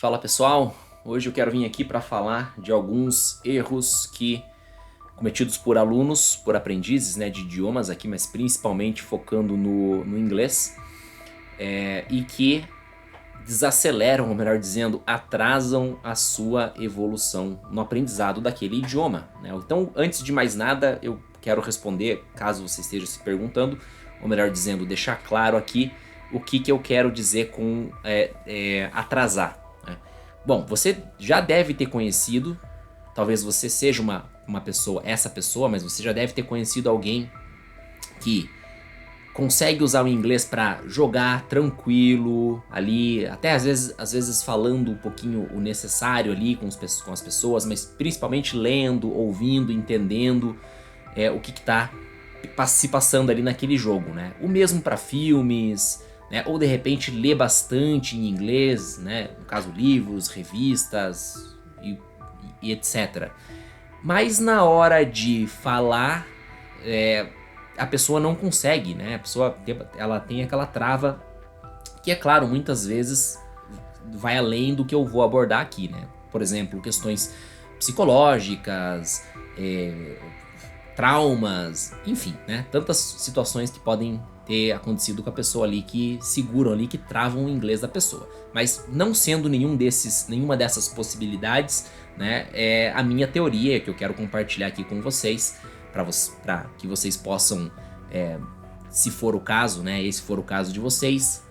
Fala pessoal, hoje eu quero vir aqui para falar de alguns erros cometidos por alunos, por aprendizes de idiomas aqui, mas principalmente focando no inglês, e que desaceleram, ou melhor dizendo, atrasam a sua evolução no aprendizado daquele idioma, né? Então, antes de mais nada, eu quero responder, caso você esteja se perguntando, ou melhor dizendo, deixar claro aqui o que eu quero dizer com atrasar. Bom, você já deve ter conhecido, talvez você seja uma pessoa, essa pessoa, mas você já deve ter conhecido alguém que consegue usar o inglês para jogar tranquilo ali, até às vezes falando um pouquinho o necessário ali com as pessoas, mas principalmente lendo, ouvindo, entendendo o que tá se passando ali naquele jogo, né? O mesmo para filmes, né? Ou de repente ler bastante em inglês, né? No caso, livros, revistas e etc. Mas na hora de falar, a pessoa não consegue, né? A pessoa ela tem aquela trava que, é claro, muitas vezes vai além do que eu vou abordar aqui, né? Por exemplo, questões psicológicas, traumas, enfim, né? Tantas situações que podem ter acontecido com a pessoa ali, que seguram ali, que travam o inglês da pessoa. Mas não sendo nenhuma dessas possibilidades, né? É a minha teoria que eu quero compartilhar aqui com vocês, para que vocês possam, se for o caso, né? Esse for o caso de vocês,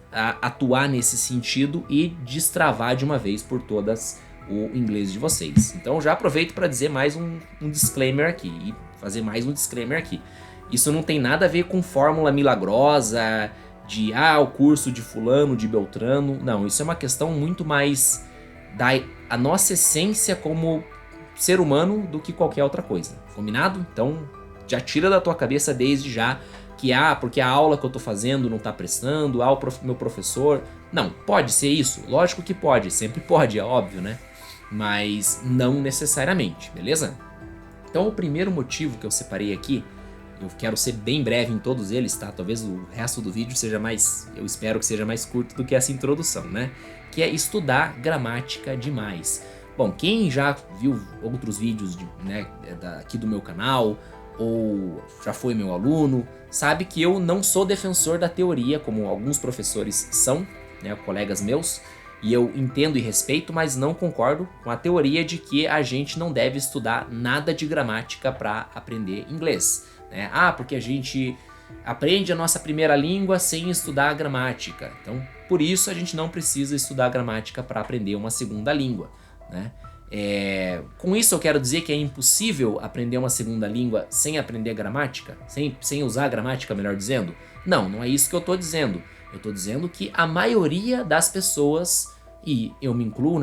atuar nesse sentido e destravar de uma vez por todas o inglês de vocês. Então já aproveito para dizer mais um disclaimer aqui e fazer mais um disclaimer aqui. Isso não tem nada a ver com fórmula milagrosa de o curso de fulano, de beltrano. Não, isso é uma questão muito mais da nossa essência como ser humano do que qualquer outra coisa. Combinado? Então já tira da tua cabeça desde já que porque a aula que eu tô fazendo não tá prestando, meu professor... Não, pode ser isso? Lógico que pode, sempre pode, é óbvio, né? Mas não necessariamente, beleza? Então o primeiro motivo que eu separei aqui, eu quero ser bem breve em todos eles, tá? Talvez o resto do vídeo seja eu espero que seja mais curto do que essa introdução, né? Que é estudar gramática demais. Bom, quem já viu outros vídeos aqui do meu canal, ou já foi meu aluno, sabe que eu não sou defensor da teoria, como alguns professores são, né, colegas meus, e eu entendo e respeito, mas não concordo com a teoria de que a gente não deve estudar nada de gramática para aprender inglês, né? Porque a gente aprende a nossa primeira língua sem estudar a gramática, então por isso a gente não precisa estudar gramática para aprender uma segunda língua, né? Com isso eu quero dizer que é impossível aprender uma segunda língua sem aprender gramática, sem usar a gramática, melhor dizendo. Não é isso que eu estou dizendo. Eu estou dizendo que a maioria das pessoas, e eu me incluo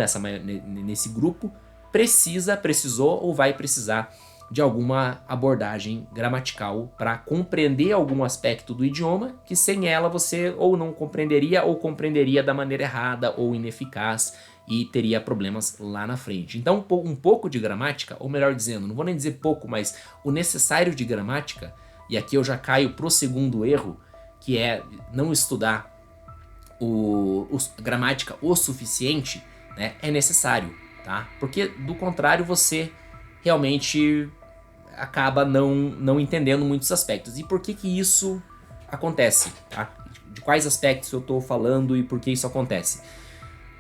nesse grupo, precisou ou vai precisar de alguma abordagem gramatical para compreender algum aspecto do idioma que sem ela você ou não compreenderia ou compreenderia da maneira errada ou ineficaz e teria problemas lá na frente. Então um pouco de gramática, ou melhor dizendo, não vou nem dizer pouco, mas o necessário de gramática, e aqui eu já caio pro segundo erro, que é não estudar gramática o suficiente, né, é necessário, tá? Porque do contrário você realmente acaba não entendendo muitos aspectos. E por que isso acontece, tá? De quais aspectos eu tô falando e por que isso acontece?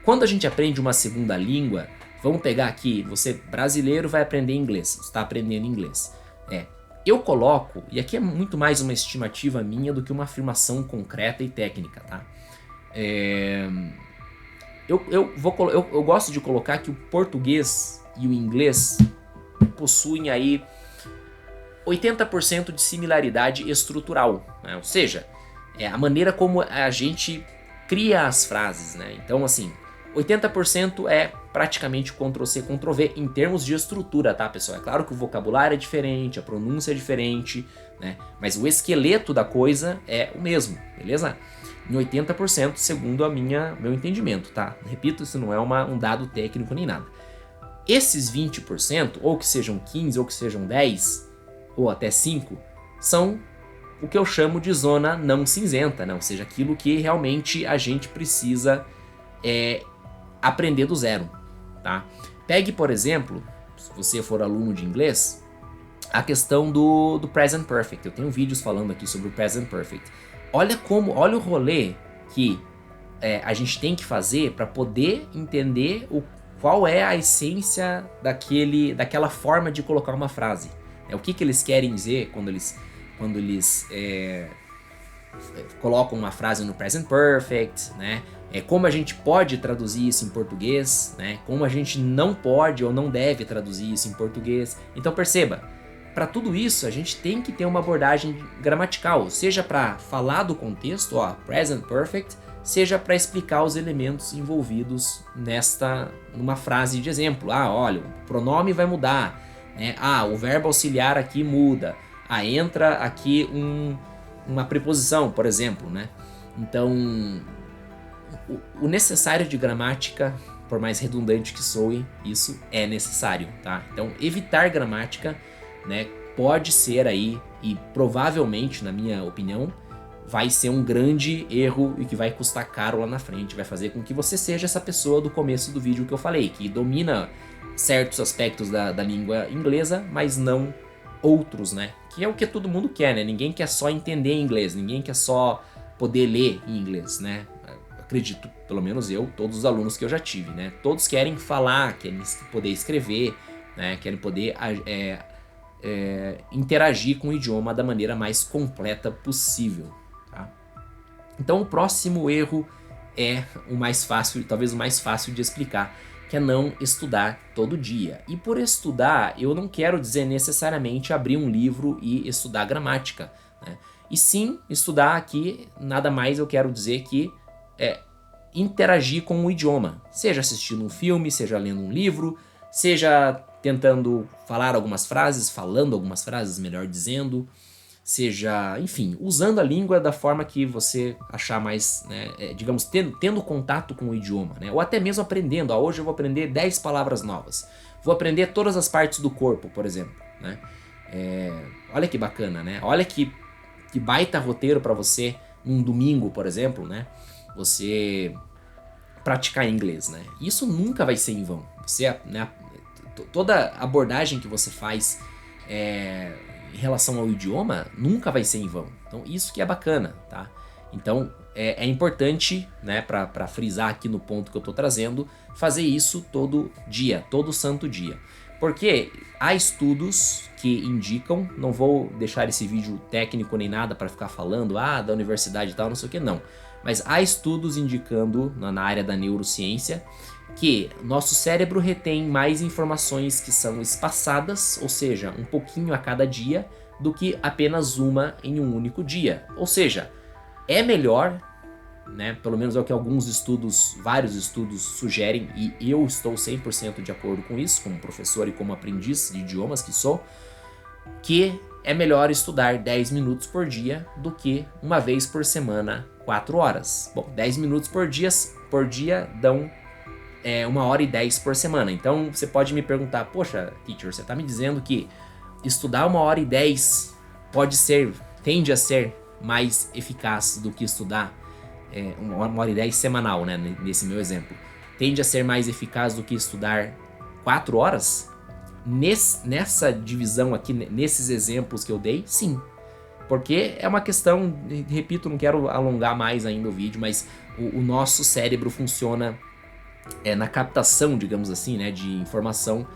Quando a gente aprende uma segunda língua, vamos pegar aqui, você brasileiro vai aprender inglês, você está aprendendo inglês. Eu coloco, e aqui é muito mais uma estimativa minha do que uma afirmação concreta e técnica, tá? Eu gosto de colocar que o português e o inglês possuem aí 80% de similaridade estrutural, né? Ou seja, a maneira como a gente cria as frases, né? Então, assim, 80% é praticamente Ctrl+C, Ctrl+V em termos de estrutura, tá, pessoal? É claro que o vocabulário é diferente, a pronúncia é diferente, né? Mas o esqueleto da coisa é o mesmo, beleza? Em 80%, segundo meu entendimento, tá? Repito, isso não é um dado técnico nem nada. Esses 20%, ou que sejam 15, ou que sejam 10, ou até 5, são o que eu chamo de zona não cinzenta, né? Ou seja, aquilo que realmente a gente precisa aprender do zero, tá? Pegue, por exemplo, se você for aluno de inglês, a questão do Present Perfect. Eu tenho vídeos falando aqui sobre o Present Perfect. Olha o rolê que a gente tem que fazer para poder entender qual é a essência daquela forma de colocar uma frase. O que eles querem dizer quando eles colocam uma frase no Present Perfect, né? Como a gente pode traduzir isso em português, né? Como a gente não pode ou não deve traduzir isso em português. Então perceba, para tudo isso a gente tem que ter uma abordagem gramatical, seja para falar do contexto, Present Perfect, seja para explicar os elementos envolvidos numa frase de exemplo. Olha, o pronome vai mudar, né? O verbo auxiliar aqui muda. Entra aqui uma preposição, por exemplo, né? Então, o necessário de gramática, por mais redundante que soe, isso é necessário, tá? Então, evitar gramática, né, pode ser aí, e provavelmente, na minha opinião, vai ser um grande erro e que vai custar caro lá na frente, vai fazer com que você seja essa pessoa do começo do vídeo que eu falei, que domina certos aspectos da língua inglesa, mas não outros, né? Que é o que todo mundo quer, né? Ninguém quer só entender inglês, ninguém quer só poder ler em inglês, né? Acredito, pelo menos eu, todos os alunos que eu já tive, né? Todos querem falar, querem poder escrever, né? Querem poder interagir com o idioma da maneira mais completa possível. Então o próximo erro é o mais fácil, talvez o mais fácil de explicar, que é não estudar todo dia. E por estudar, eu não quero dizer necessariamente abrir um livro e estudar gramática, né? E sim, estudar aqui, nada mais eu quero dizer que interagir com o idioma. Seja assistindo um filme, seja lendo um livro, seja tentando falar algumas frases, falando algumas frases, melhor dizendo, seja, enfim, usando a língua da forma que você achar mais, né, digamos, tendo contato com o idioma, né, ou até mesmo aprendendo. Hoje eu vou aprender 10 palavras novas, vou aprender todas as partes do corpo, por exemplo, né. Olha que bacana, né, olha que baita roteiro para você, num domingo, por exemplo, né, você praticar inglês, né. Isso nunca vai ser em vão. Você, né, toda abordagem que você faz em relação ao idioma nunca vai ser em vão. Então isso que é bacana, tá? Então é importante, né, para frisar aqui no ponto que eu tô trazendo, fazer isso todo dia, todo santo dia. Porque há estudos que indicam, não vou deixar esse vídeo técnico nem nada para ficar falando, da universidade e tal, não sei o que, não. Mas há estudos indicando, na área da neurociência, que nosso cérebro retém mais informações que são espaçadas, ou seja, um pouquinho a cada dia, do que apenas uma em um único dia. Ou seja, é melhor, né, pelo menos é o que vários estudos sugerem, e eu estou 100% de acordo com isso, como professor e como aprendiz de idiomas que sou, que é melhor estudar 10 minutos por dia do que uma vez por semana, 4 horas. Bom, 10 minutos por dia dão 1h10 por semana. Então você pode me perguntar, poxa, teacher, você está me dizendo que estudar 1h10 tende a ser mais eficaz do que estudar 1h10 semanal, né? Nesse meu exemplo. Tende a ser mais eficaz do que estudar 4 horas? Nessa divisão aqui, nesses exemplos que eu dei, sim. Porque é uma questão, repito, não quero alongar mais ainda o vídeo, mas o nosso cérebro funciona na captação, digamos assim, né, de informação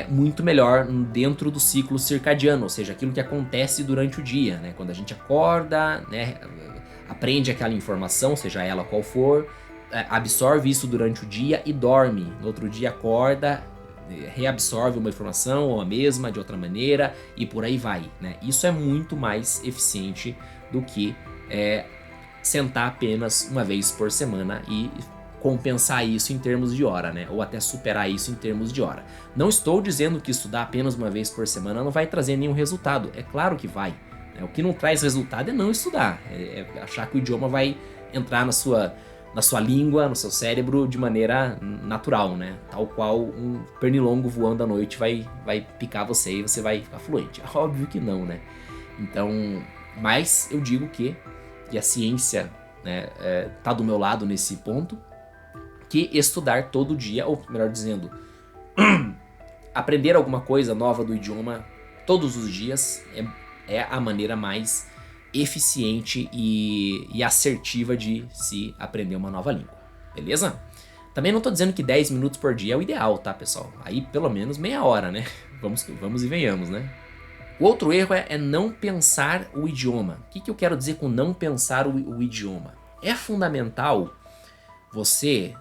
muito melhor dentro do ciclo circadiano, ou seja, aquilo que acontece durante o dia, né, quando a gente acorda, né, aprende aquela informação, seja ela qual for, absorve isso durante o dia e dorme. No outro dia acorda, reabsorve uma informação ou a mesma de outra maneira e por aí vai, né? Isso é muito mais eficiente do que sentar apenas uma vez por semana e compensar isso em termos de hora, né? Ou até superar isso em termos de hora. Não estou dizendo que estudar apenas uma vez por semana não vai trazer nenhum resultado. É claro que vai, né? O que não traz resultado é não estudar. É achar que o idioma vai entrar na sua língua, no seu cérebro de maneira natural, né? Tal qual um pernilongo voando à noite vai picar você e você vai ficar fluente. É óbvio que não, né? Então, mas eu digo que a ciência, né, tá do meu lado nesse ponto, que estudar todo dia, ou melhor dizendo, aprender alguma coisa nova do idioma todos os dias é a maneira mais eficiente e assertiva de se aprender uma nova língua, beleza? Também não tô dizendo que 10 minutos por dia é o ideal, tá, pessoal? Aí pelo menos meia hora, né? Vamos e venhamos, né? O outro erro é não pensar o idioma. O que eu quero dizer com não pensar o idioma? É fundamental você,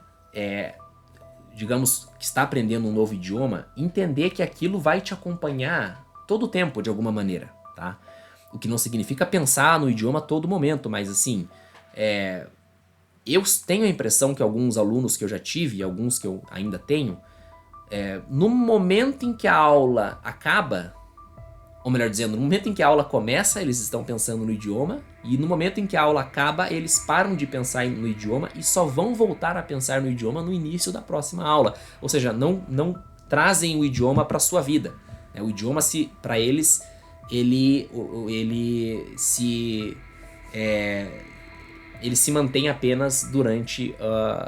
digamos, que está aprendendo um novo idioma, entender que aquilo vai te acompanhar todo o tempo, de alguma maneira, tá? O que não significa pensar no idioma a todo momento, mas assim, eu tenho a impressão que alguns alunos que eu já tive, e alguns que eu ainda tenho, no momento em que a aula acaba, ou melhor dizendo, no momento em que a aula começa, eles estão pensando no idioma, e no momento em que a aula acaba, eles param de pensar no idioma e só vão voltar a pensar no idioma no início da próxima aula. Ou seja, não trazem o idioma para sua vida. O idioma, para eles, ele se mantém apenas durante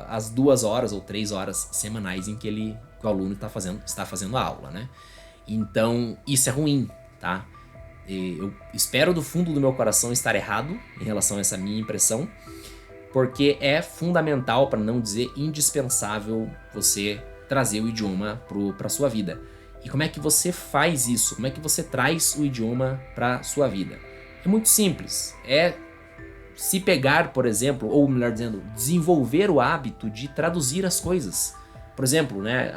as 2 horas ou 3 horas semanais em que o aluno está fazendo a aula, né? Então, isso é ruim, tá? Eu espero do fundo do meu coração estar errado em relação a essa minha impressão, porque é fundamental, para não dizer indispensável, você trazer o idioma para sua vida. E como é que você faz isso? Como é que você traz o idioma para sua vida? É muito simples. Se pegar, por exemplo, ou melhor dizendo, desenvolver o hábito de traduzir as coisas. Por exemplo, né?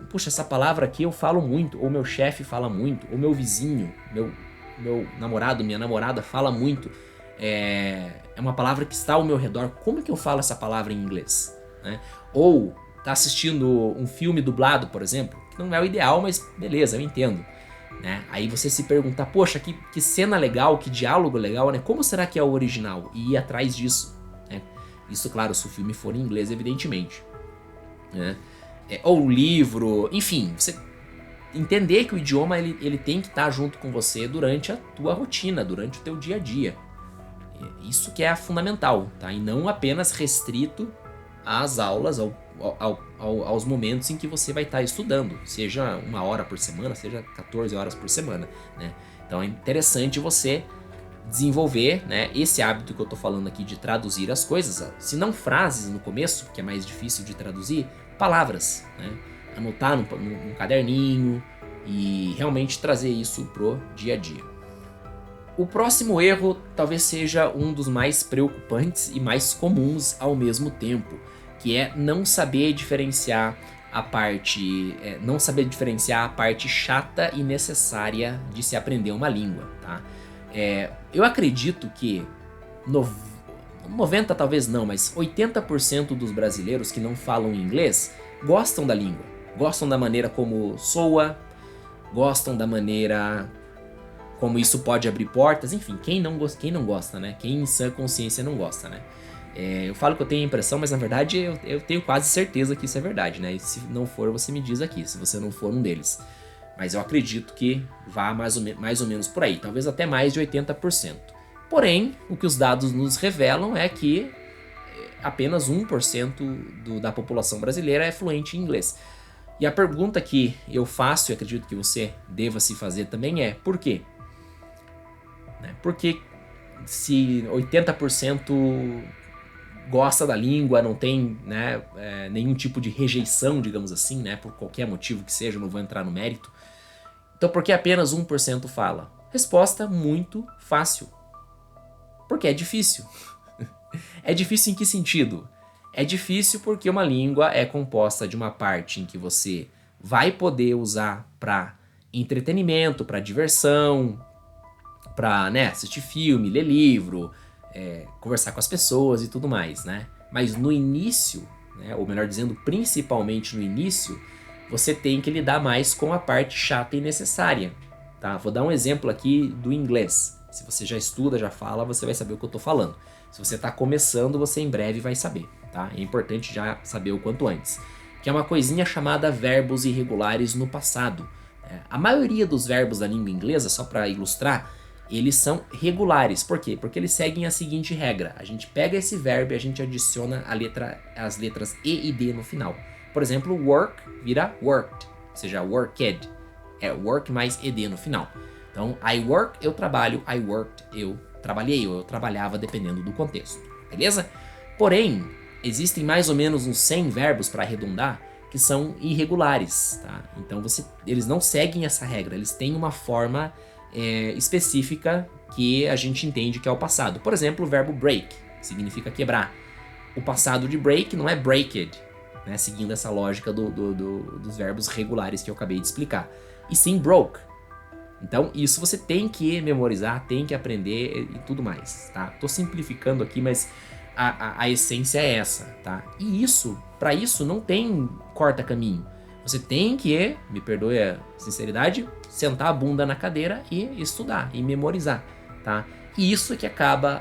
Puxa, essa palavra aqui eu falo muito, ou meu chefe fala muito, ou meu vizinho, meu namorado, minha namorada fala muito. É uma palavra que está ao meu redor. Como é que eu falo essa palavra em inglês? Né? Ou tá assistindo um filme dublado, por exemplo, que não é o ideal, mas beleza, eu entendo. Né? Aí você se pergunta, poxa, que cena legal, que diálogo legal, né? Como será que é o original? E ir atrás disso. Né? Isso, claro, se o filme for em inglês, evidentemente. Né? Ou livro, enfim, você entender que o idioma ele tem que estar junto com você durante a tua rotina, durante o teu dia a dia. Isso que é fundamental, tá? E não apenas restrito às aulas, aos momentos em que você vai estar estudando, seja 1 hora por semana, seja 14 horas por semana, né? Então é interessante você desenvolver, né, esse hábito que eu tô falando aqui de traduzir as coisas, se não frases no começo, que é mais difícil de traduzir, palavras, né? Anotar num caderninho e realmente trazer isso pro dia a dia. O próximo erro talvez seja um dos mais preocupantes e mais comuns ao mesmo tempo, que é não saber diferenciar a parte chata e necessária de se aprender uma língua, tá? Eu acredito que 90 talvez não, mas 80% dos brasileiros que não falam inglês gostam da língua, gostam da maneira como soa, gostam da maneira como isso pode abrir portas, enfim, quem não gosta, né? Quem em sã consciência não gosta, né? Eu falo que eu tenho a impressão, mas na verdade eu tenho quase certeza que isso é verdade, né? E se não for, você me diz aqui, se você não for um deles. Mas eu acredito que vá mais ou menos por aí, talvez até mais de 80%. Porém, o que os dados nos revelam é que apenas 1% da população brasileira é fluente em inglês. E a pergunta que eu faço, e acredito que você deva se fazer também, é por quê? Porque se 80% gosta da língua, não tem, né, nenhum tipo de rejeição, digamos assim, né, por qualquer motivo que seja, não vou entrar no mérito, então por que apenas 1% fala? Resposta muito fácil. Porque é difícil. É difícil em que sentido? É difícil porque uma língua é composta de uma parte em que você vai poder usar para entretenimento, para diversão, para, né, assistir filme, ler livro, conversar com as pessoas e tudo mais, né? Mas no início, né, ou melhor dizendo, principalmente no início, você tem que lidar mais com a parte chata e necessária, tá? Vou dar um exemplo aqui do inglês. Se você já estuda, já fala, você vai saber o que eu tô falando. Se você tá começando, você em breve vai saber, tá? É importante já saber o quanto antes. Que é uma coisinha chamada verbos irregulares no passado. A maioria dos verbos da língua inglesa, só para ilustrar, eles são regulares. Por quê? Porque eles seguem a seguinte regra. A gente pega esse verbo e a gente adiciona as letras E e D no final. Por exemplo, work vira worked, ou seja, worked. É work mais ED no final. Então, I work, eu trabalho, I worked, eu trabalhei, ou eu trabalhava, dependendo do contexto. Beleza? Porém, existem mais ou menos uns 100 verbos para arredondar que são irregulares, tá? Então, eles não seguem essa regra, eles têm uma forma específica que a gente entende que é o passado. Por exemplo, o verbo break, que significa quebrar. O passado de break não é breaked, né? Seguindo essa lógica dos verbos regulares que eu acabei de explicar. E sim broke. Então, isso você tem que memorizar, tem que aprender e tudo mais, tá? Tô simplificando aqui, mas a essência é essa, tá? E para isso, não tem corta-caminho. Você tem que, me perdoe a sinceridade, sentar a bunda na cadeira e estudar, e memorizar, tá? E isso é que acaba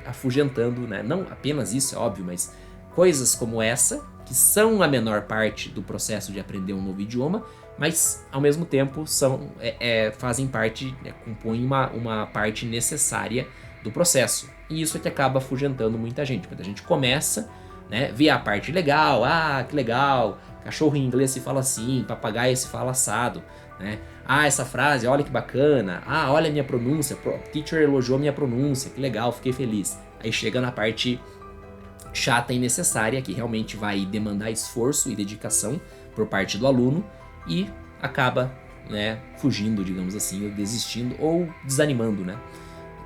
afugentando, né? Não apenas isso, é óbvio, mas coisas como essa, que são a menor parte do processo de aprender um novo idioma, mas ao mesmo tempo fazem parte, compõem uma parte necessária do processo. E isso é que acaba afugentando muita gente. Muita gente começa, né, vê a parte legal, que legal, cachorro em inglês se fala assim, papagaio se fala assado, né? Essa frase, olha que bacana, olha a minha pronúncia, o teacher elogiou minha pronúncia, que legal, fiquei feliz. Aí chega na parte chata e necessária, que realmente vai demandar esforço e dedicação por parte do aluno, e acaba, né, fugindo, digamos assim, ou desistindo, ou desanimando, né?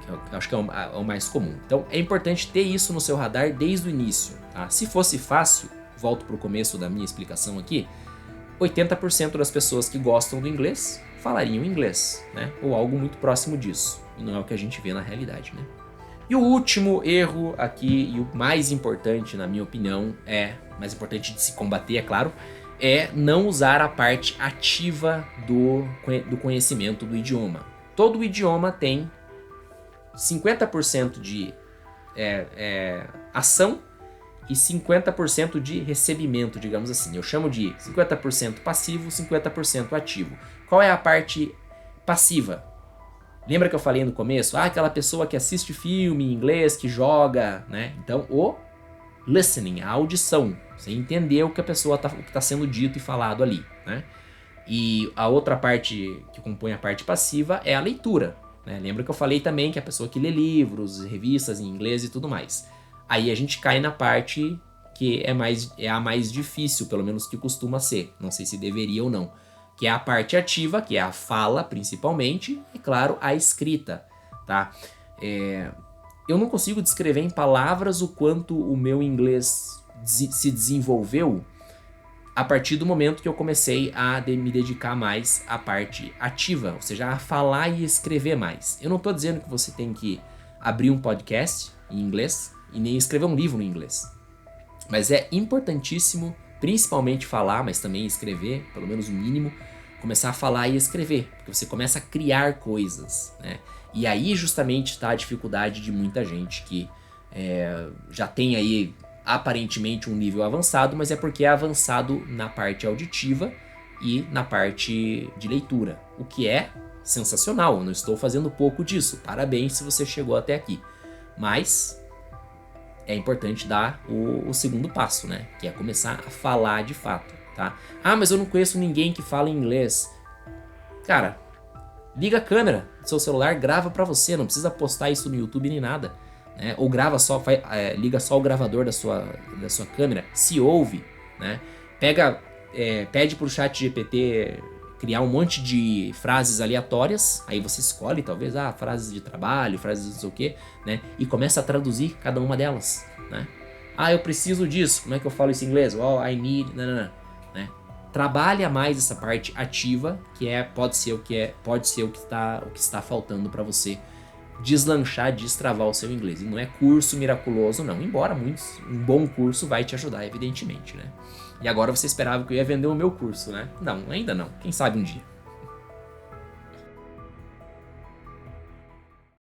Que eu acho que é o mais comum. Então é importante ter isso no seu radar desde o início, tá? Se fosse fácil, volto para o começo da minha explicação aqui, 80% das pessoas que gostam do inglês falariam inglês, né? Ou algo muito próximo disso. E não é o que a gente vê na realidade, né? E o último erro aqui, e o mais importante, na minha opinião, mais importante de se combater, é claro, é não usar a parte ativa do conhecimento do idioma. Todo idioma tem 50% de ação e 50% de recebimento, digamos assim. Eu chamo de 50% passivo, 50% ativo. Qual é a parte passiva? Lembra que eu falei no começo? Aquela pessoa que assiste filme em inglês, que joga, né? Então, o listening, a audição. Você entender o que a pessoa o que está sendo dito e falado ali, né? E a outra parte que compõe a parte passiva é a leitura, né? Lembra que eu falei também que a pessoa que lê livros, revistas em inglês e tudo mais. Aí a gente cai na parte que é a mais difícil, pelo menos que costuma ser. Não sei se deveria ou não. Que é a parte ativa, que é a fala principalmente, e claro, a escrita, tá? Eu não consigo descrever em palavras o quanto o meu inglês se desenvolveu a partir do momento que eu comecei a me dedicar mais à parte ativa, ou seja, a falar e escrever mais. Eu não estou dizendo que você tem que abrir um podcast em inglês e nem escrever um livro em inglês, mas é importantíssimo, principalmente falar, mas também escrever, pelo menos o mínimo, começar a falar e escrever, porque você começa a criar coisas, né? E aí justamente está a dificuldade de muita gente que já tem aí aparentemente um nível avançado, mas é porque é avançado na parte auditiva e na parte de leitura, o que é sensacional. Eu não estou fazendo pouco disso, parabéns se você chegou até aqui, mas é importante dar o segundo passo, né? Que é começar a falar de fato, tá? Mas eu não conheço ninguém que fala inglês. Cara, liga a câmera do seu celular, grava pra você, não precisa postar isso no YouTube nem nada, né? Ou grava só, liga só o gravador da sua câmera, se ouve, né? Pede pro chat GPT criar um monte de frases aleatórias, aí você escolhe talvez, frases de trabalho, frases não sei o que, né? E começa a traduzir cada uma delas, né? Eu preciso disso, como é que eu falo isso em inglês? I need, né? Trabalha mais essa parte ativa, que pode ser o que está faltando para você deslanchar, destravar o seu inglês. E não é curso miraculoso, não. Embora um bom curso vai te ajudar, evidentemente, né? E agora você esperava que eu ia vender o meu curso, né? Não, ainda não. Quem sabe um dia.